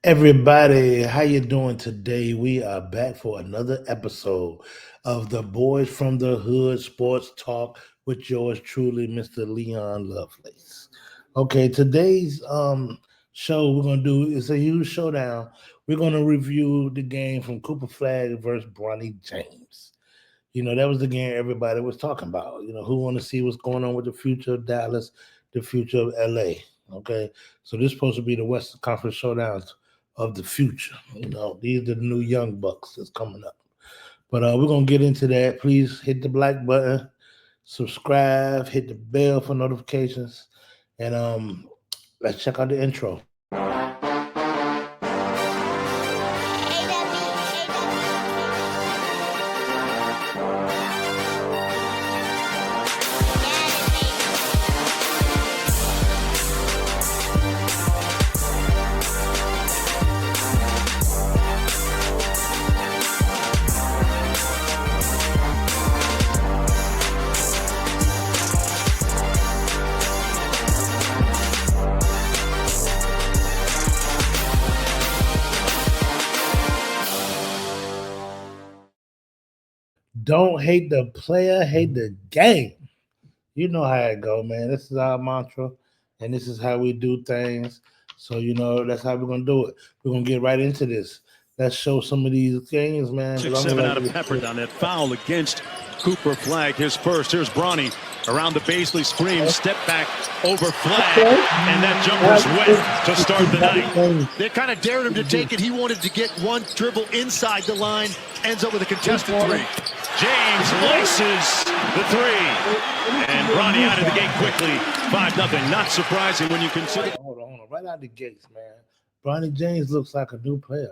Everybody, how you doing today? We are back for another episode of the Boys from the Hood Sports Talk with yours truly, Mr. Leon Lovelace. Okay, today's show we're gonna do is a huge showdown. We're gonna review the game from Cooper Flagg versus Bronny James. That was the game everybody was talking about. Who want to see what's going on with the future of Dallas, the future of LA. Okay. So this is supposed to be the Western Conference showdowns of the future. These are the new young bucks that's coming up. But we're gonna get into that. Please hit the like button, subscribe, hit the bell for notifications, and let's check out the intro. Don't hate the player, hate the game. You know how it go, man. This is our mantra, and this is how we do things. So that's how we're gonna do it. We're gonna get right into this. Let's show some of these games, man. 6-7 out of Pepper on that foul against Cooper Flagg. His first. Here's Bronny around the Baisley screen. Step back over Flagg, and that jumper's wet to start the night. They kind of dared him to take it. He wanted to get one dribble inside the line. Ends up with a contested three. James laces the three. And Bronny out of the gate quickly. 5-0. Not surprising when you consider. Hold on. Right out the gates, man. Bronny James looks like a new player.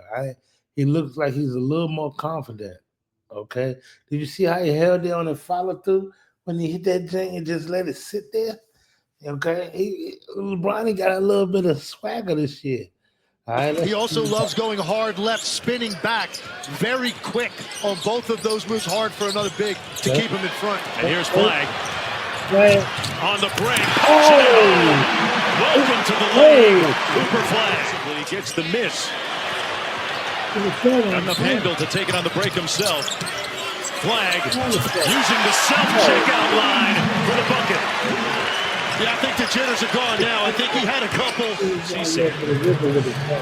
He looks like he's a little more confident. Okay. Did you see how he held there on the follow through when he hit that jam and just let it sit there? Okay. Bronny got a little bit of swagger this year. All right, he also loves going hard left, spinning back, very quick on both of those moves. Hard for another big to keep him in front. And here's Flagg on the break. Welcome to the league, Cooper Flagg. He gets the miss. Enough handle to take it on the break himself. Flagg using the self-checkout line for the bucket. Yeah, I think the jitters are gone now. I think he had a couple.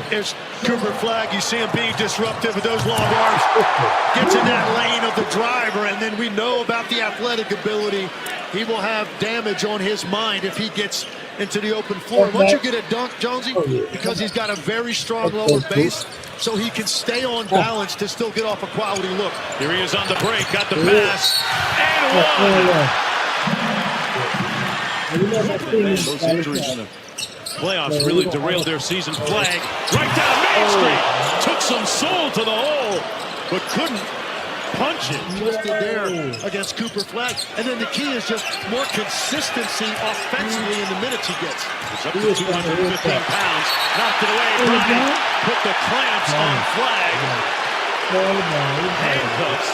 There's Cooper Flagg. You see him being disruptive with those long arms. Gets in that lane of the driver, and then we know about the athletic ability. He will have damage on his mind if he gets into the open floor. Once you get a dunk, Jonesy, because he's got a very strong lower base, so he can stay on balance to still get off a quality look. Here he is on the break, got the pass, and one. Those injuries in the playoffs really derailed their season. Flagg right down Main Street. Took some soul to the hole, but couldn't punch it. Twisted there against Cooper Flagg. And then the key is just more consistency offensively in the minutes he gets. He's up to 215 pounds. Knocked it away. Bronny put the clamps on Flagg. Handcuffs.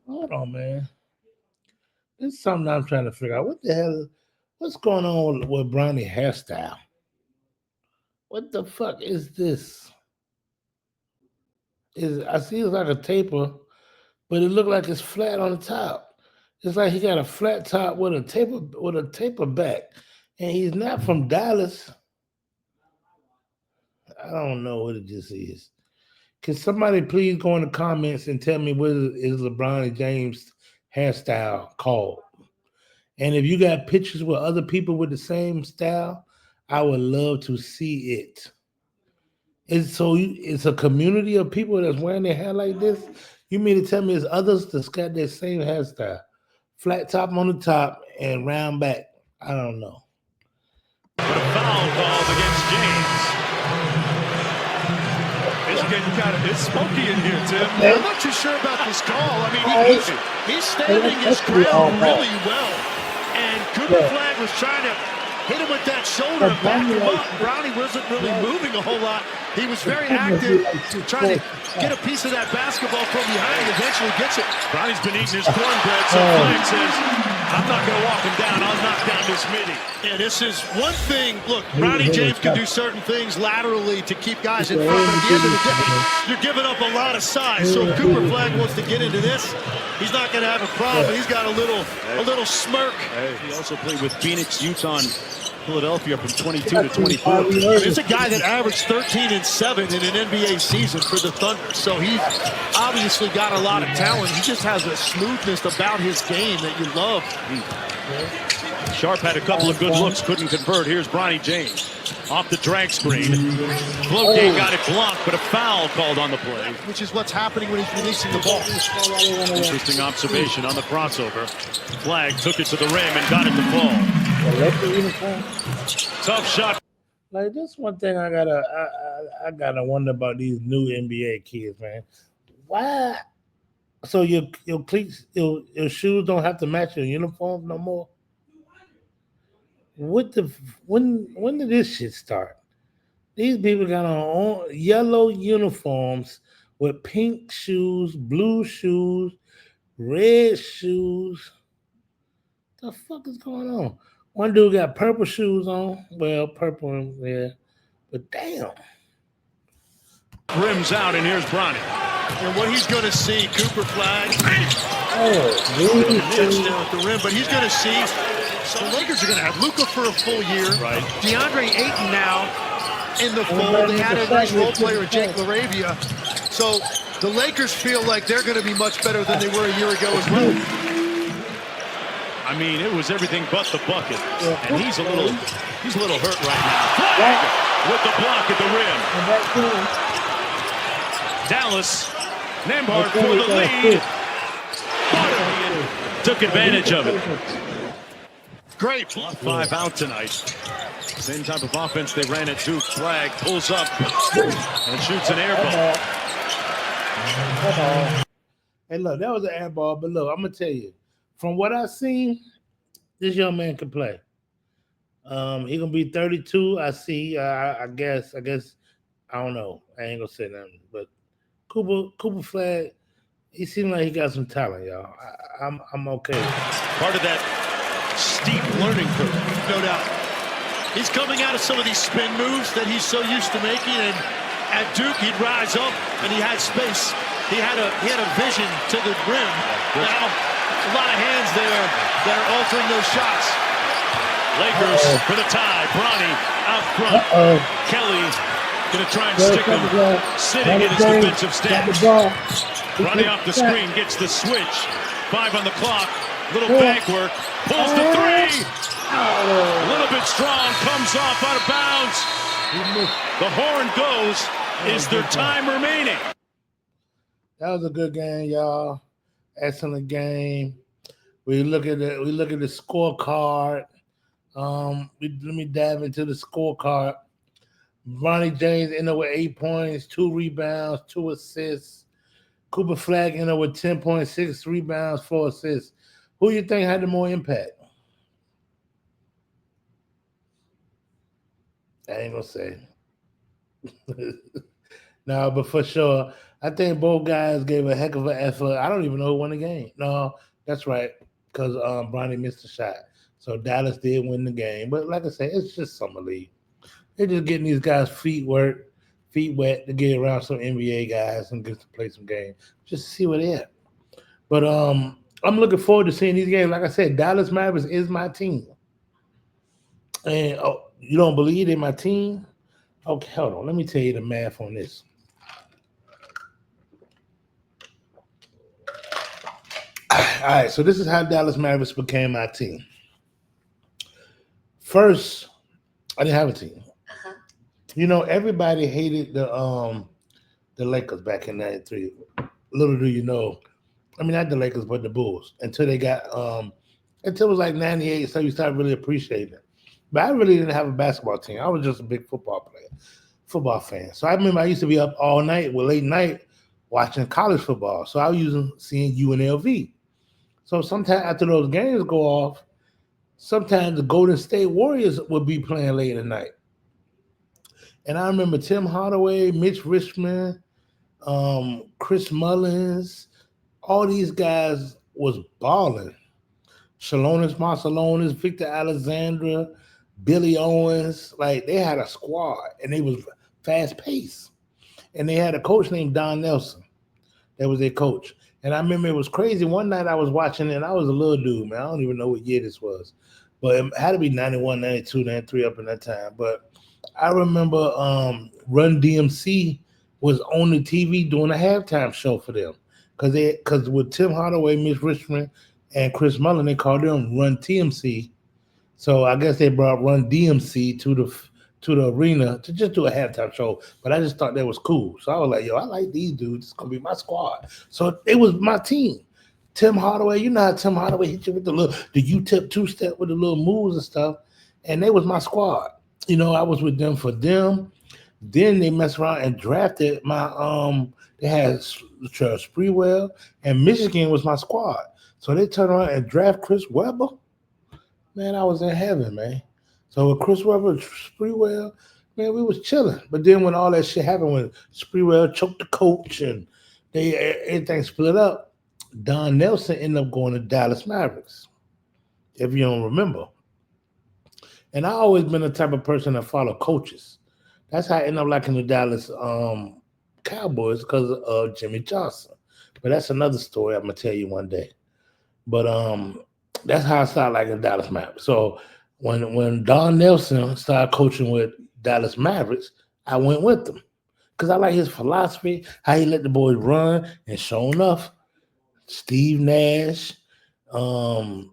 Hold on, man. This is something I'm trying to figure out. What the hell? What's going on with Bronny hairstyle? What the fuck is this? I see it's like a taper, but it looked like it's flat on the top. It's like he got a flat top with a taper back, and he's not from Dallas. I don't know what it just is. Can somebody please go in the comments and tell me what is LeBron James hairstyle called? And if you got pictures with other people with the same style, I would love to see it. It's a community of people that's wearing their hair like this. You mean to tell me it's others that's got their same hairstyle? Flat top on the top and round back. I don't know. But a foul called against James. It's smoky in here, Tim. I'm not too sure about this call. I mean, he's standing his ground really well. And Cooper Flagg was trying to hit him with that shoulder and back him up. Bronny wasn't really moving a whole lot. He was very active, trying to get a piece of that basketball from behind. Eventually gets it. Bronny's been eating his cornbread, so Flagg says, I'm not going to walk him down. I'll knock down around his midi. Yeah, this is one thing. Look, Bronny James can do certain things laterally to keep guys in front. But at the end of the day, you're giving up a lot of size. So if Cooper Flagg wants to get into this, he's not going to have a problem. He's got a little smirk. He also played with Phoenix, Utah, and Philadelphia from 22 to 24. I mean, it's a guy that averaged 13 and 7 in an NBA season for the Thunder. So he's obviously got a lot of talent. He just has a smoothness about his game that you love. Sharp had a couple of good looks, couldn't convert. Here's Bronny James off the drag screen. Flagg got it blocked, but a foul called on the play. Which is what's happening when he's releasing the ball. Interesting observation on the crossover. Flagg took it to the rim and got it to fall. Tough shot. Like, this one thing I gotta wonder about these new NBA kids, man. Why? So your cleats, your shoes don't have to match your uniform no more? When did this shit start? These people got on yellow uniforms with pink shoes, blue shoes, red shoes. The fuck is going on? One dude got purple shoes on. Well, purple, yeah. But damn. Rims out, and here's Bronny. And what he's going to see, Cooper Flagg, Oh, down at the rim, but he's going to see. So the Lakers are going to have Luka for a full year. Right. DeAndre Ayton now in the fold. They had a nice role player in Jake LaRavia. So the Lakers feel like they're going to be much better than they were a year ago as well. I mean, it was everything but the bucket. And he's a little hurt right now. Flagg with the block at the rim. Dallas, Nembhard for the lead. Took advantage of it. Great. 5 out tonight. Same type of offense they ran at Duke. Flagg pulls up and shoots an air ball. Hey, look, that was an air ball, but look, I'm gonna tell you, from what I've seen, this young man can play. He gonna be 32. I see. I guess. I don't know. I ain't gonna say nothing. But Cooper Flagg, he seems like he got some talent, y'all. I'm okay. Part of that steep learning curve, No doubt. He's coming out of some of these spin moves that he's so used to making, and at Duke he'd rise up and he had space. He had a vision to the rim. Now a lot of hands there that are altering those shots. Lakers for the tie. Bronny out front. Kelly gonna try and stick him sitting in his defensive stance. Bronny off the screen, gets the switch. 5 on the clock. Little back work. Pulls the 3. A little bit strong. Comes off out of bounds. The horn goes. Is there time remaining? That was a good game, y'all. Excellent game. We look at the scorecard. Let me dive into the scorecard. Bronny James ended up with 8 points, 2 rebounds, 2 assists. Cooper Flagg ended up with 10 points, 6 rebounds, 4 assists. Who you think had the more impact? I ain't gonna say. No, but for sure, I think both guys gave a heck of an effort. I don't even know who won the game. No, that's right, because Bronny missed a shot. So Dallas did win the game. But like I said, it's just summer league. They're just getting these guys' feet wet to get around some NBA guys and get to play some games. Just to see where they're at. But I'm looking forward to seeing these games. Like I said, Dallas Mavericks is my team. And you don't believe in my team? Okay, hold on. Let me tell you the math on this. All right, so this is how Dallas Mavericks became my team. First, I didn't have a team. You know, everybody hated the Lakers back in '93. Little do you know, I mean, not the Lakers, but the Bulls, until they got until it was like '98, so you started really appreciating it. But I really didn't have a basketball team. I was just a big football fan. So I remember I used to be up all night, late night, watching college football. So I was seeing UNLV. So sometimes after those games go off, sometimes the Golden State Warriors would be playing late at night. And I remember Tim Hardaway, Mitch Richmond, Chris Mullins, all these guys was balling. Salonis Marcelonis, Victor Alexandra, Billy Owens. Like they had a squad and they was fast paced. And they had a coach named Don Nelson. That was their coach. And I remember it was crazy. One night I was watching it and I was a little dude, man. I don't even know what year this was. But it had to be 91, 92, 93 up in that time. But I remember Run DMC was on the TV doing a halftime show for them. Because with Tim Hardaway, Miss Richmond, and Chris Mullin, they called them Run TMC. So I guess they brought Run DMC to the arena to just do a halftime show. But I just thought that was cool. So I was like, yo, I like these dudes. It's gonna be my squad. So it was my team. Tim Hardaway, you know how Tim Hardaway hit you with the U-tip two-step with the little moves and stuff. And they was my squad. You know, I was with them for them. Then they messed around and drafted my they had Spreewell and Michigan was my squad. So they turned around and draft Chris Webber. Man, I was in heaven, man. So with Chris Webber, Spreewell, man, we was chilling. But then when all that shit happened, when Spreewell choked the coach and everything split up, Don Nelson ended up going to Dallas Mavericks. If you don't remember. And I always been the type of person that follow coaches. That's how I ended up liking the Dallas Cowboys because of Jimmy Johnson. But that's another story I'm gonna tell you one day. But that's how I started liking Dallas Mavericks. So when Don Nelson started coaching with Dallas Mavericks, I went with him because I like his philosophy, how he let the boys run, and sure enough, Steve Nash, all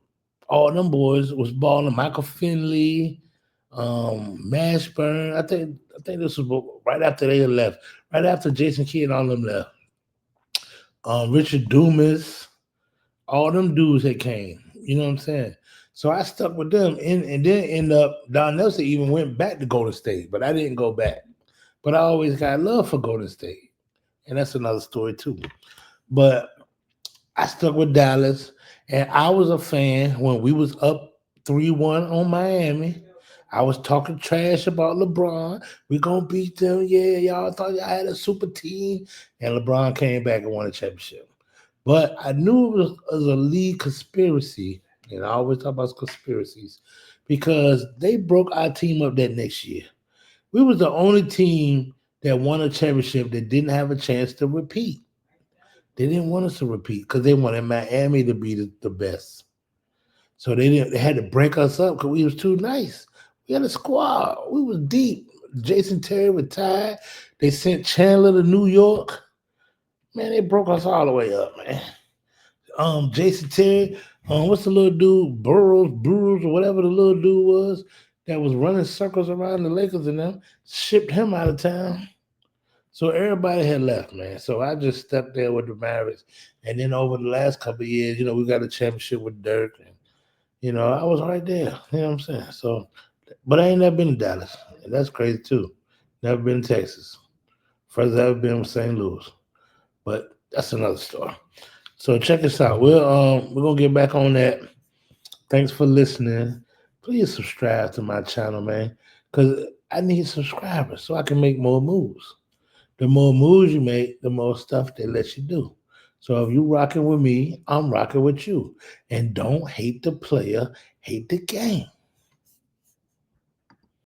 them boys was balling. Michael Finley, Mashburn. I think this was right after they left, right after Jason Kidd and all them left. Richard Dumas, all them dudes that came. You know what I'm saying? So I stuck with them, and then end up Don Nelson even went back to Golden State, but I didn't go back. But I always got love for Golden State, and that's another story too. But I stuck with Dallas, and I was a fan when we was up 3-1 on Miami. I was talking trash about LeBron. We gonna beat them. Yeah, y'all thought y'all had a super team. And LeBron came back and won a championship. But I knew it was a league conspiracy. And I always talk about conspiracies because they broke our team up that next year. We was the only team that won a championship that didn't have a chance to repeat. They didn't want us to repeat because they wanted Miami to be the best. So they had to break us up because we was too nice. We had a squad. We was deep. Jason Terry retired. They sent Chandler to New York. Man, they broke us all the way up, man. Jason Terry, what's the little dude, Burrows, or whatever the little dude was that was running circles around the Lakers and them, shipped him out of town. So everybody had left, man. So I just stepped there with the Mavericks. And then over the last couple of years, we got a championship with Dirk. And, I was right there. You know what I'm saying? So, but I ain't never been to Dallas. And that's crazy, too. Never been to Texas. First I've ever been with St. Louis. But that's another story. So check us out. We're gonna get back on that. Thanks for listening. Please subscribe to my channel, man, because I need subscribers so I can make more moves. The more moves you make, the more stuff they let you do. So if you rocking with me, I'm rocking with you. And don't hate the player, hate the game.